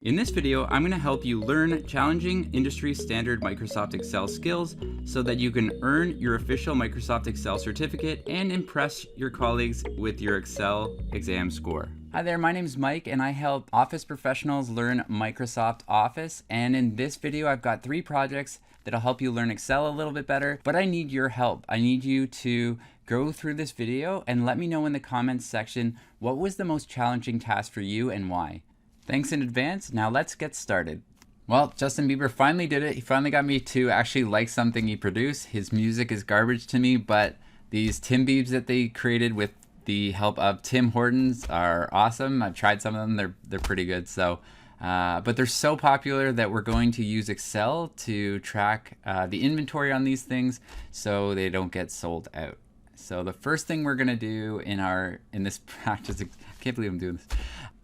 In this video, I'm going to help you learn challenging industry standard Microsoft Excel skills so that you can earn your official Microsoft Excel certificate and impress your colleagues with your Excel exam score. Hi there, my name is Mike and I help office professionals learn Microsoft Office. And in this video, I've got 3 projects that'll help you learn Excel a little bit better, but I need your help. I need you to go through this video and let me know in the comments section what was the most challenging task for you and why. Thanks in advance. Now let's get started. Well, Justin Bieber finally did it. He finally got me to actually like something he produced. His music is garbage to me, but these Tim Biebs that they created with the help of Tim Hortons are awesome. I've tried some of them. They're pretty good. So, but they're so popular that we're going to use Excel to track the inventory on these things so they don't get sold out. So the first thing we're gonna do in this practice, I can't believe I'm doing this,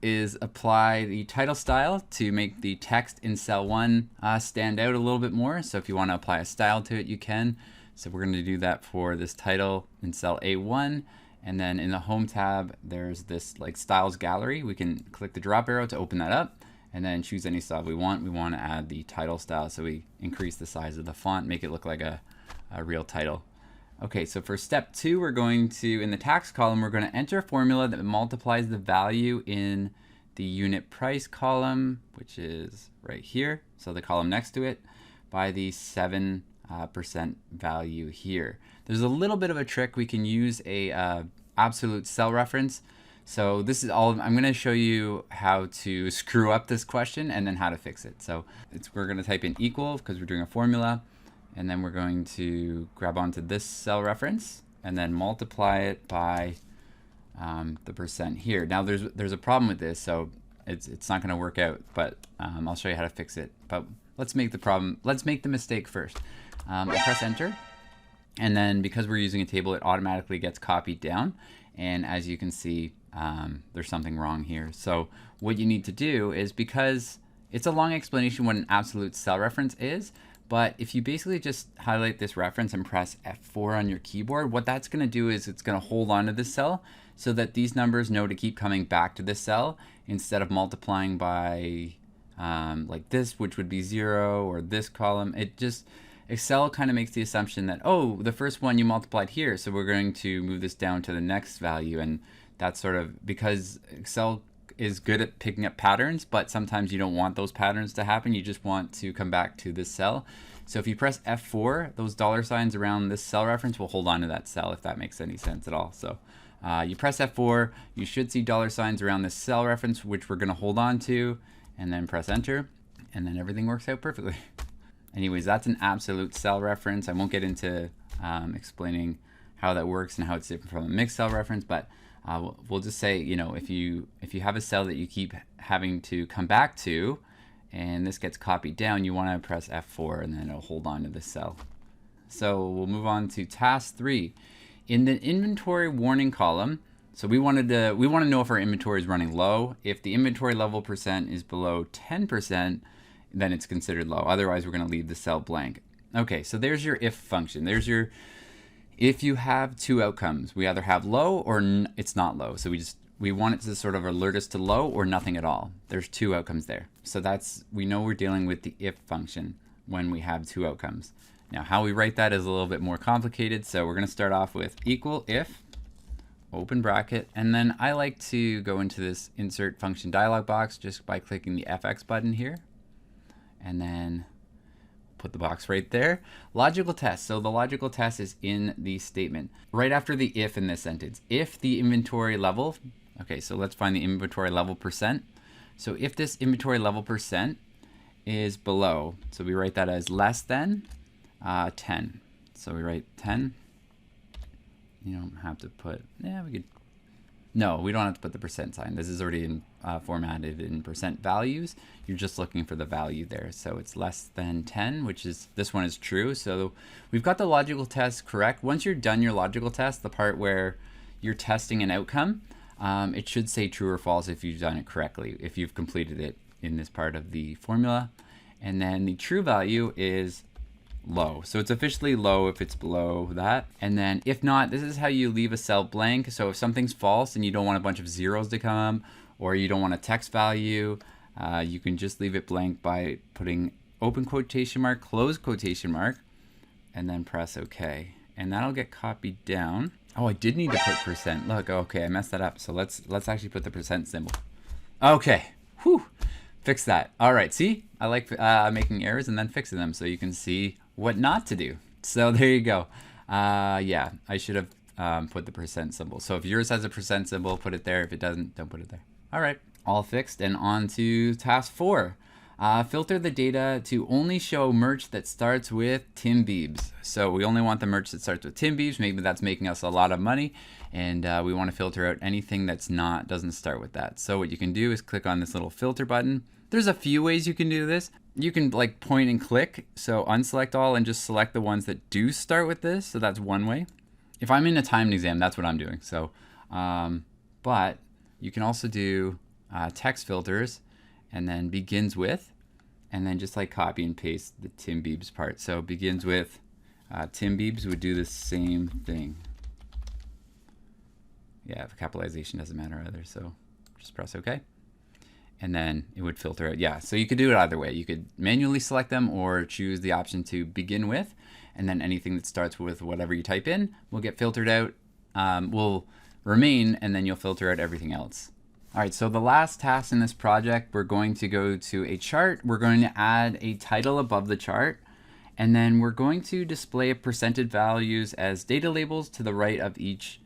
is apply the title style to make the text in cell 1 stand out a little bit more. So if you want to apply a style to it, you can. So we're going to do that for this title in cell A1. And then in the home tab, there's this like styles gallery. We can click the drop arrow to open that up and then choose any style we want. We want to add the title style. So we increase the size of the font, make it look like a real title. Okay, so for step 2, we're going to, in the tax column, we're going to enter a formula that multiplies the value in the unit price column, which is right here, so the column next to it, by the 7% value here. There's a little bit of a trick. We can use a absolute cell reference. So this is all, I'm going to show you how to screw up this question and then how to fix it. So we're going to type in equal because we're doing a formula. And then we're going to grab onto this cell reference and then multiply it by the percent here. Now there's a problem with this, so it's not going to work out, but I'll show you how to fix it. But let's make the mistake first. I'll press enter, and then because we're using a table, it automatically gets copied down. And as you can see, there's something wrong here. So what you need to do is, because it's a long explanation what an absolute cell reference is, but if you basically just highlight this reference and press F4 on your keyboard, what that's going to do is it's going to hold on to this cell so that these numbers know to keep coming back to this cell instead of multiplying by like this, which would be 0, or this column. Excel kind of makes the assumption that, oh, the first one you multiplied here, so we're going to move this down to the next value. And that's sort of because Excel is good at picking up patterns, but sometimes you don't want those patterns to happen. You just want to come back to this cell. So if you press F4, those dollar signs around this cell reference will hold on to that cell, if that makes any sense at all. So you press F4, you should see dollar signs around this cell reference, which we're going to hold on to, and then press enter, and then everything works out perfectly. Anyways, that's an absolute cell reference. I won't get into explaining how that works and how it's different from a mixed cell reference, but we'll just say, you know, if you have a cell that you keep having to come back to and this gets copied down, you want to press F4 and then it'll hold on to this cell. So we'll move on to task 3. In the inventory warning column, so we want to know if our inventory is running low. If the inventory level percent is below 10%, then it's considered low. Otherwise, we're going to leave the cell blank. Okay, so there's your if function. If you have 2 outcomes, we either have low or it's not low. So we want it to sort of alert us to low or nothing at all. There's 2 outcomes there. So we know we're dealing with the if function when we have 2 outcomes. Now how we write that is a little bit more complicated. So we're going to start off with equal if, open bracket, and then I like to go into this insert function dialog box just by clicking the FX button here. And then put the box right there. Logical test. So the logical test is in the statement right after the if in this sentence. If the inventory level, okay, so let's find the inventory level percent. So if this inventory level percent is below, so we write that as less than 10. So we write 10. You don't have to put, no, we don't have to put the percent sign. This is already formatted in percent values. You're just looking for the value there. So it's less than 10, which is, this one is true. So we've got the logical test correct. Once you're done your logical test, the part where you're testing an outcome, it should say true or false if you've done it correctly, if you've completed it in this part of the formula. And then the true value is low. So it's officially low if it's below that. And then if not, this is how you leave a cell blank. So if something's false and you don't want a bunch of zeros to come, or you don't want a text value, You can just leave it blank by putting open quotation mark, close quotation mark, and then press OK. And that'll get copied down. Oh, I did need to put percent. Look, okay, I messed that up. So let's actually put the percent symbol. Okay, whew, fix that. All right, see, I like making errors and then fixing them so you can see what not to do. So there you go. Yeah, I should have put the percent symbol. So if yours has a percent symbol, put it there. If it doesn't, don't put it there. All right, all fixed, and on to task 4. Filter the data to only show merch that starts with Tim Biebs. So we only want the merch that starts with Tim Biebs. Maybe that's making us a lot of money, and we want to filter out anything that's doesn't start with that. So what you can do is click on this little filter button. There's a few ways you can do this. You can like point and click, so unselect all and just select the ones that do start with this. So that's one way. If I'm in a timed exam, that's what I'm doing. So, but you can also do text filters, and then begins with, and then just like copy and paste the Tim Biebs part. So begins with, Tim Biebs would do the same thing. Yeah, the capitalization doesn't matter either, so just press OK. And then it would filter out. Yeah, so you could do it either way. You could manually select them or choose the option to begin with, and then anything that starts with whatever you type in will get filtered out, will remain, and then you'll filter out everything else. All right, so the last task in this project, we're going to go to a chart. We're going to add a title above the chart, and then we're going to display percentage values as data labels to the right of each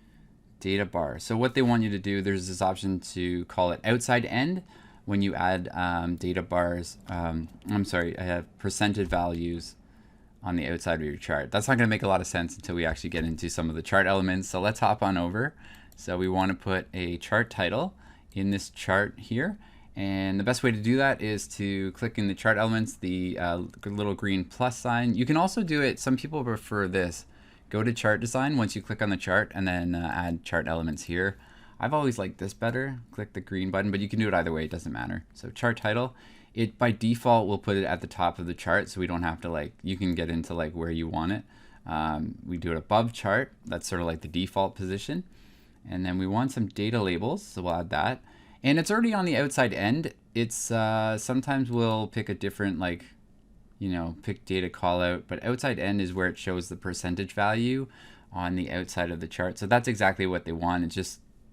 data bar. So what they want you to do, there's this option to call it outside end when you add data bars, percentage values on the outside of your chart. That's not going to make a lot of sense until we actually get into some of the chart elements. So let's hop on over. So we want to put a chart title in this chart here, and the best way to do that is to click in the chart elements, the little green plus sign. You can also do it, some people prefer this, go to chart design once you click on the chart, and then add chart elements here. I've always liked this better, click the green button, but you can do it either way, it doesn't matter. So chart title, it by default will put it at the top of the chart, so we don't have to you can get into where you want it. We do it above chart, that's sort of like the default position. And then we want some data labels, so we'll add that. And it's already on the outside end. It's sometimes we'll pick a different pick data callout, but outside end is where it shows the percentage value on the outside of the chart. So that's exactly what they want.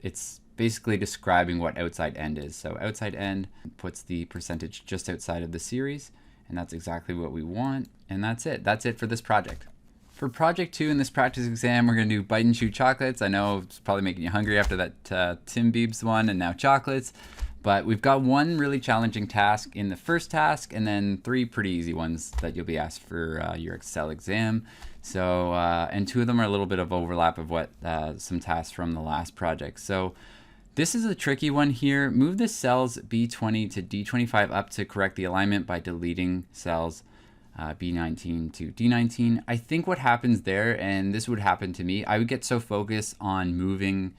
It's basically describing what outside end is. So outside end puts the percentage just outside of the series, and that's exactly what we want. And that's it. That's it for this project. For project 2 in this practice exam, we're going to do bite and chew chocolates. I know it's probably making you hungry after that Tim Biebs one and now chocolates, but we've got one really challenging task in the first task and then 3 pretty easy ones that you'll be asked for your Excel exam. So, and 2 of them are a little bit of overlap of what some tasks from the last project. So this is a tricky one here. Move the cells B20 to D25 up to correct the alignment by deleting cells B19 to D19. I think what happens there, and this would happen to me, I would get so focused on moving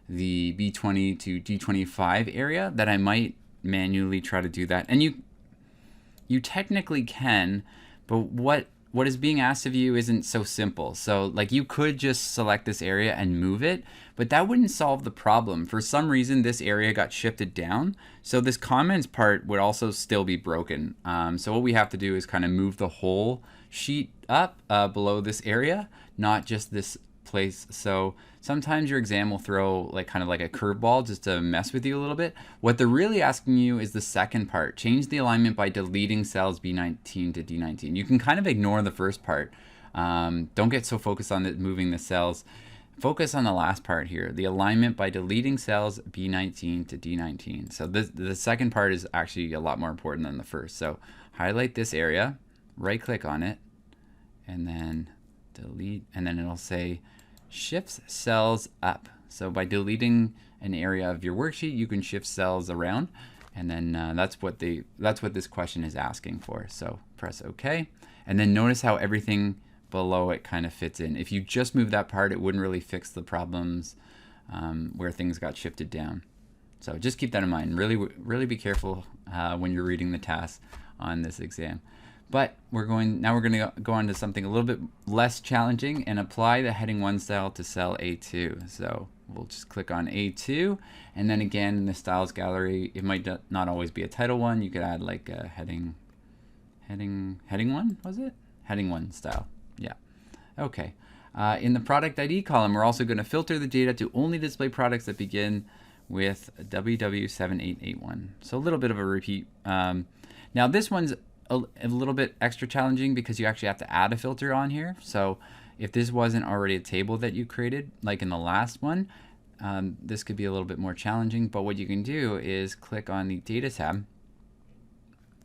the B20 to D25 area that I might manually try to do that. And you technically can, but what is being asked of you isn't so simple. So you could just select this area and move it, but that wouldn't solve the problem. For some reason, this area got shifted down. So this comments part would also still be broken. So what we have to do is kind of move the whole sheet up below this area, not just this place. So sometimes your exam will throw kind of like a curveball just to mess with you a little bit. What they're really asking you is the second part. Change the alignment by deleting cells B19 to D19. You can kind of ignore the first part. Don't get so focused on moving the cells. Focus on the last part here, the alignment by deleting cells B19 to D19. So the second part is actually a lot more important than the first. So highlight this area, right click on it, and then delete, and then it'll say shifts cells up. So by deleting an area of your worksheet, you can shift cells around, and then that's what this question is asking for. So press OK, and then notice how everything below it kind of fits in. If you just move that part, it wouldn't really fix the problems where things got shifted down. So just keep that in mind. Really be careful when you're reading the tasks on this exam. But we're going to go on to something a little bit less challenging and apply the heading 1 cell to cell A2. So we'll just click on A2, and then again in the styles gallery, it might not always be a title one. You could add like a heading one, was it? Heading one style, yeah. Okay, in the product ID column, we're also going to filter the data to only display products that begin with WW7881. So a little bit of a repeat. Now this one's a little bit extra challenging because you actually have to add a filter on here. So if this wasn't already a table that you created, like in the last one, this could be a little bit more challenging. But what you can do is click on the Data tab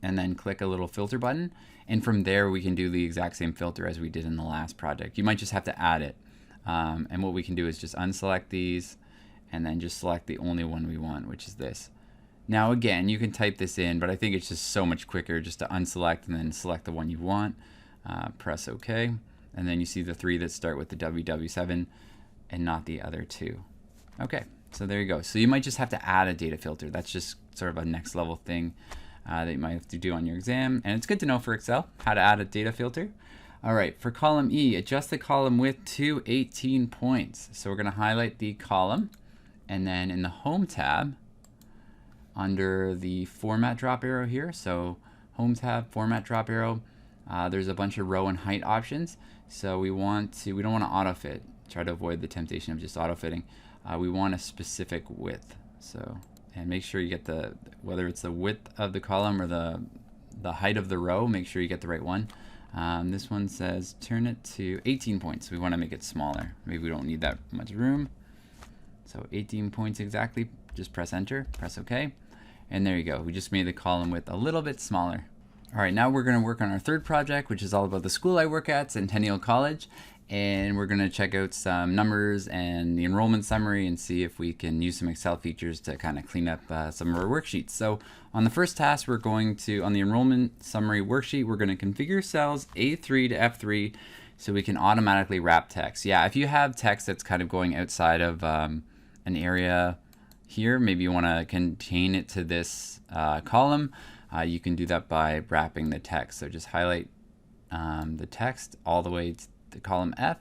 and then click a little filter button. And from there, we can do the exact same filter as we did in the last project. You might just have to add it. And what we can do is just unselect these and then just select the only one we want, which is this. Now again, you can type this in, but I think it's just so much quicker just to unselect and then select the one you want. Press OK. And then you see the 3 that start with the WW7 and not the other 2. Okay, so there you go. So you might just have to add a data filter. That's just sort of a next level thing that you might have to do on your exam. And it's good to know for Excel how to add a data filter. All right, for column E, adjust the column width to 18 points. So we're going to highlight the column, and then in the Home tab, under the Format drop arrow here, so Home tab, Format drop arrow, there's a bunch of row and height options. So we don't want to autofit. Try to avoid the temptation of just autofitting. We want a specific width. So, and make sure you get whether it's the width of the column or the height of the row, make sure you get the right one. This one says turn it to 18 points. We want to make it smaller. Maybe we don't need that much room. So 18 points exactly. Just press enter, press OK. And there you go. We just made the column width a little bit smaller. All right, now we're going to work on our third project, which is all about the school I work at, Centennial College. And we're going to check out some numbers and the enrollment summary and see if we can use some Excel features to kind of clean up some of our worksheets. So on the first task, we're going to, on the enrollment summary worksheet, we're going to configure cells A3 to F3 so we can automatically wrap text. Yeah, if you have text that's kind of going outside of an area here, maybe you want to contain it to this column, you can do that by wrapping the text. So just highlight the text all the way to the column F,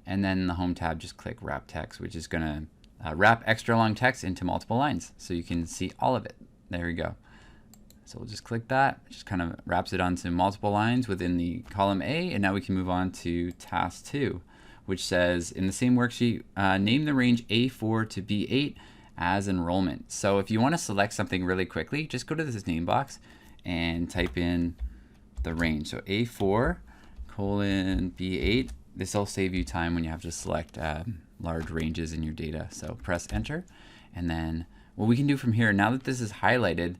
and then in the Home tab, just click Wrap Text, which is going to wrap extra long text into multiple lines so you can see all of it. There we go. So we'll just click that. It just kind of wraps it onto multiple lines within the column A, and now we can move on to task 2, which says in the same worksheet, name the range A4 to B8 as enrollment. So if you want to select something really quickly, just go to this name box and type in the range. So A4 colon B8. This will save you time when you have to select large ranges in your data. So press enter. And then what we can do from here, now that this is highlighted,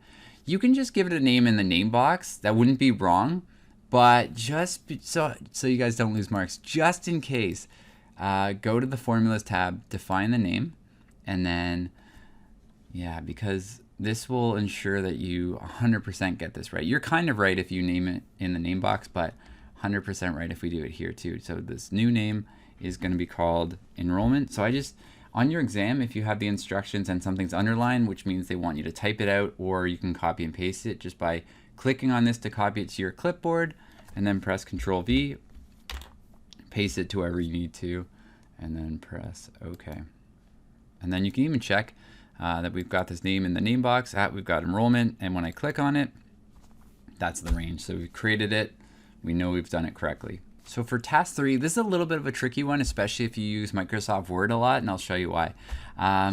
you can just give it a name in the name box. That wouldn't be wrong, but just so you guys don't lose marks, just in case, go to the Formulas tab, define the name, and then, yeah, because this will ensure that you 100% get this right. You're kind of right if you name it in the name box, but 100% right if we do it here too. So this new name is going to be called Enrollment. So I just, on your exam, if you have the instructions and something's underlined, which means they want you to type it out, or you can copy and paste it just by clicking on this to copy it to your clipboard, and then press Control V, paste it to wherever you need to, and then press OK. And then you can even check that we've got this name in the name box, we've got enrollment, and when I click on it, that's the range. So we've created it. We know we've done it correctly. So for task 3, this is a little bit of a tricky one, especially if you use Microsoft Word a lot, and I'll show you why.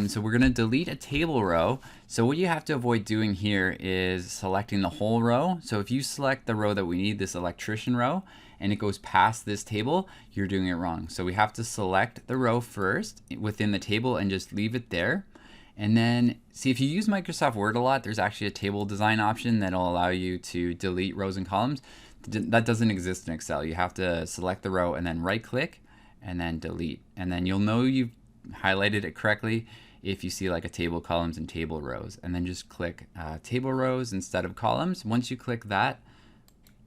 So we're going to delete a table row. So what you have to avoid doing here is selecting the whole row. So if you select the row that we need, this electrician row, and it goes past this table, you're doing it wrong. So we have to select the row first within the table and just leave it there. And then, see, if you use Microsoft Word a lot, there's actually a table design option that'll allow you to delete rows and columns. That doesn't exist in Excel. You have to select the row and then right click and then delete. And then you'll know you've highlighted it correctly if you see like a table columns and table rows. And then just click table rows instead of columns. Once you click that,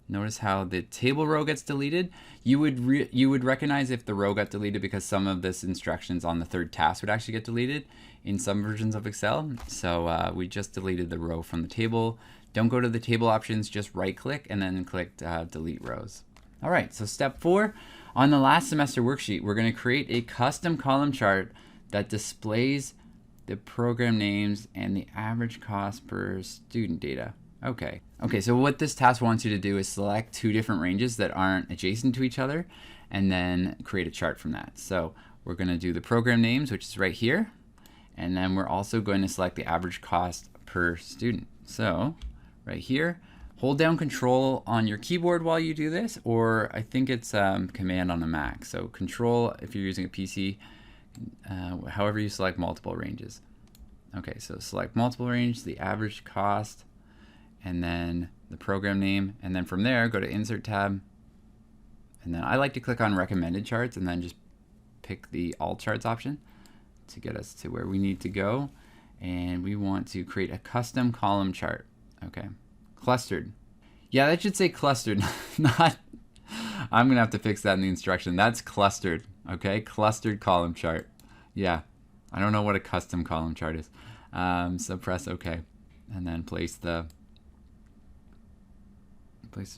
notice how the table row gets deleted. You would recognize if the row got deleted because some of this instructions on the third task would actually get deleted in some versions of Excel. So we just deleted the row from the table. Don't go to the table options, just right click and then click delete rows. All right, so step 4, on the last semester worksheet, we're going to create a custom column chart that displays the program names and the average cost per student data. Okay, so what this task wants you to do is select 2 different ranges that aren't adjacent to each other and then create a chart from that. So we're going to do the program names, which is right here, and then we're also going to select the average cost per student. So right here, hold down Control on your keyboard while you do this, or I think it's Command on a Mac. So Control if you're using a PC, however you select multiple ranges. Okay, so select multiple range, the average cost, and then the program name, and then from there go to Insert tab, and then I like to click on Recommended Charts and then just pick the All Charts option to get us to where we need to go, and we want to create a custom column chart. Okay, clustered. Yeah, that should say clustered, not, I'm gonna have to fix that in the instruction. That's clustered, okay? Clustered column chart. Yeah, I don't know what a custom column chart is. So press OK, and then place the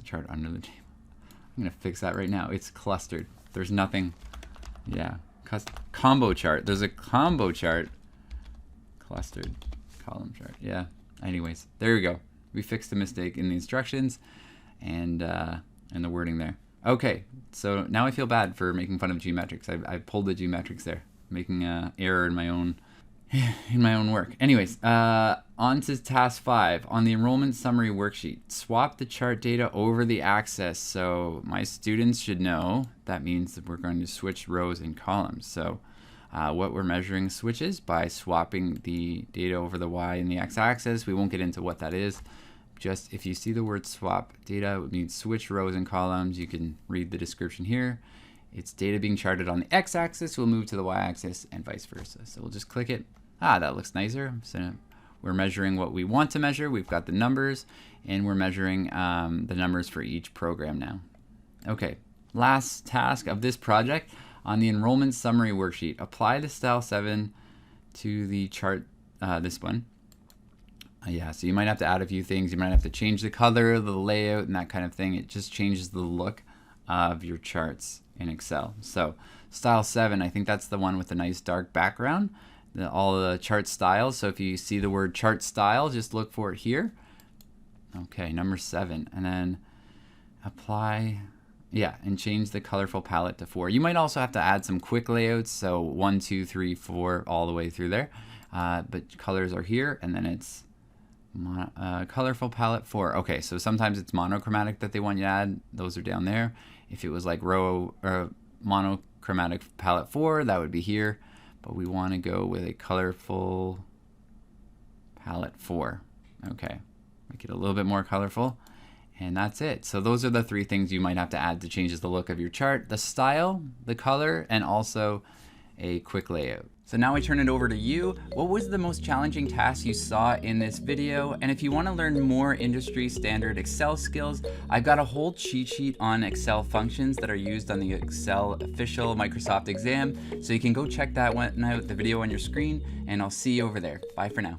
chart under the table. I'm gonna fix that right now. It's clustered. There's nothing. Yeah, combo chart. There's a combo chart. Clustered column chart. Yeah. Anyways, there we go. We fixed the mistake in the instructions and the wording there. Okay, so now I feel bad for making fun of geometrics. I pulled the geometrics there, making an error in my own work. Anyways, on to task 5. On the enrollment summary worksheet, swap the chart data over the axis. So my students should know that means that we're going to switch rows and columns. So what we're measuring switches by swapping the data over the Y and the X axis. We won't get into what that is. Just if you see the word swap data, it means switch rows and columns. You can read the description here. It's data being charted on the X axis will move to the Y axis and vice versa. So we'll just click it. That looks nicer. So we're measuring what we want to measure. We've got the numbers, and we're measuring the numbers for each program now. Okay, last task of this project. On the enrollment summary worksheet, apply the style 7 to the chart, this one. Yeah, so you might have to add a few things. You might have to change the color, the layout, and that kind of thing. It just changes the look of your charts in Excel. So style 7, I think that's the one with the nice dark background, all the chart styles. So if you see the word chart style, just look for it here. Okay, number 7, and then apply, yeah, and change the colorful palette to 4. You might also have to add some quick layouts, so 1, 2, 3, 4, all the way through there. But colors are here, and then it's colorful palette 4. Okay, so sometimes it's monochromatic that they want you to add. Those are down there. If it was like row or monochromatic palette 4, that would be here. But we want to go with a colorful palette 4. Okay, make it a little bit more colorful. And that's it. So those are the 3 things you might have to add to change the look of your chart: the style, the color, and also a quick layout. So now I turn it over to you. What was the most challenging task you saw in this video? And if you want to learn more industry standard Excel skills, I've got a whole cheat sheet on Excel functions that are used on the Excel official Microsoft exam. So you can go check that one out, the video on your screen, and I'll see you over there. Bye for now.